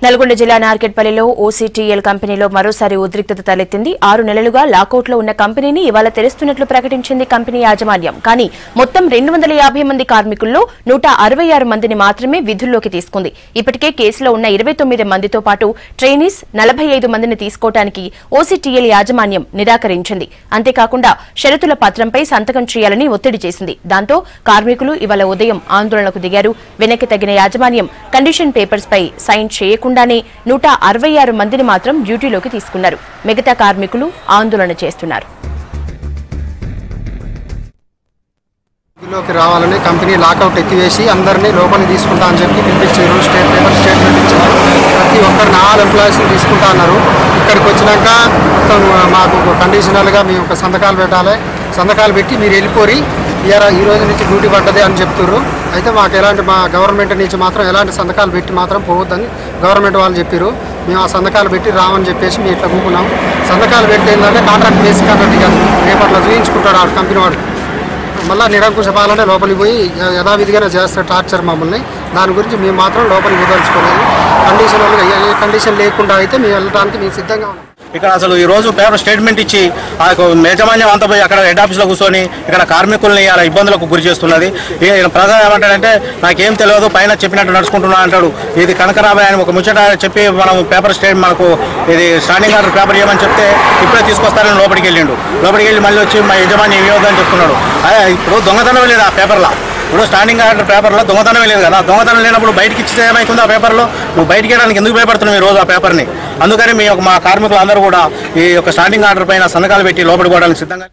నల్గొండ జిల్లా నార్కెట్పల్లిలో ఓసీటీఎల్ కంపెనీలో మరోసారి ఉద్రిక్తత తలెత్తింది. 6 నెలలుగా లాకౌట్లో ఉన్న కంపెనీని ఇవాళ తెరుస్తున్నట్లు ప్రకటించింది కంపెనీ యాజమాన్యం. కానీ మొత్తం 250 మంది కార్మికుల్లో 166 మందిని మాత్రమే విధుల్లోకి తీసుకుంది. ఇప్పటికే కేసులో ఉన్న 29 మందితో పాటు ట్రైనీస్ 45 మందిని తీసుకోవడానికి ఓసీటీఎల్ యాజమాన్యం నిరాకరించింది. అంతేకాకుండా షరతుల పత్రంపై సంతకం చేయాలని ఒత్తిడి చేసింది. దాంతో కార్మికులు ఇవాళ ఉదయం ఆందోళనకు దిగారు. వెనక్కి తగ్గిన యాజమాన్యం కండిషన్ పేపర్స్ పై సైన్ చేయకుండానే 166 మందిని మాత్రం డ్యూటీలోకి తీసుకున్నారు. మిగతా కార్మికులు ఆందోళన చేస్తున్నారు. రావాలని కంపెనీ లాకౌట్ ఎత్తివేసి అందరినీ లోపలికి తీసుకుంటా అని చెప్పి పిలిపించారు. స్టేట్మెంట్ ఇచ్చారు. ప్రతి ఒక్కరిని ఆల్ ఎంప్లాయీస్ని తీసుకుంటా అన్నారు. ఇక్కడికి వచ్చినాక మొత్తం మాకు కండిషనల్గా మేము ఒక సంతకాలు పెట్టాలి, సంతకాలు పెట్టి మీరు వెళ్ళిపోయి ఈ రోజు నుంచి డ్యూటీ పడ్డది అని చెప్తున్నారు. అయితే మాకు ఎలాంటి మా గవర్నమెంట్ నుంచి మాత్రం ఎలాంటి సంతకాలు పెట్టి మాత్రం పోవద్దని గవర్నమెంట్ వాళ్ళు చెప్పారు. మేము ఆ సంతకాలు పెట్టి రామని చెప్పేసి మేము ఇట్లా కూకున్నాం. సంతకాలు పెట్టి ఏంటంటే కాంట్రాక్ట్ బేసిక్ అన్నట్టు కాదు, రేపట్లో చూపించుకుంటాడు ఆ కంపెనీ వాడు. మళ్ళీ నిరంకుశ పాలనే లోపలికి పోయి యథావిధిగానే చేస్తారు టార్చర్ మమ్మల్ని. దాని గురించి మేము మాత్రం లోపలికి వదలుచుకోలేదు. కండిషనల్గా ఏ కండిషన్ లేకుండా అయితే మేము వెళ్ళడానికి మేము సిద్ధంగా ఉన్నాం. ఇక్కడ అసలు ఈ రోజు పేపర్ స్టేట్మెంట్ ఇచ్చి ఆ యాజమాన్యం అంతా పోయి అక్కడ హెడ్ ఆఫీస్లో కూర్చొని ఇక్కడ కార్మికుల్ని అలా ఇబ్బందులకు గురి చేస్తున్నది. ప్రధాన ఏమంటాడంటే నాకేం తెలియదు, పైన చెప్పినట్టు నడుచుకుంటున్నా అంటాడు. ఇది కనకరాబాయ్ అని ఒక ముచ్చట చెప్పి మనం పేపర్ మనకు ఇది స్టాండింగ్ ఆర్డర్ పేపర్ ఇవ్వమని చెప్తే ఇప్పుడే తీసుకొస్తారని లోపలికి వెళ్ళిండు. లోపలికి వెళ్ళి మళ్ళీ వచ్చి మా యజమాని ఇవ్వద్దని చెప్తున్నాడు. ఇప్పుడు దొంగతనం లేదు ఆ పేపర్లో. ఇప్పుడు స్టాండింగ్ ఆర్డర్ పేపర్లో దొంగతనం లేదు కదా. దొంగతనం లేనప్పుడు బయటకి ఇచ్చితే ఏమవుతుంది ఆ పేపర్లో? నువ్వు బయటకి వెళ్ళడానికి ఎందుకు భయపడుతున్నావు ఈ రోజు ఆ పేపర్ని? అందుకని మా కార్మికులు అందరూ కూడా ఈ యొక్క స్టాండింగ్ ఆర్డర్ పైన సంతకాలు పెట్టి లోపలికి పోవడానికి సిద్ధంగా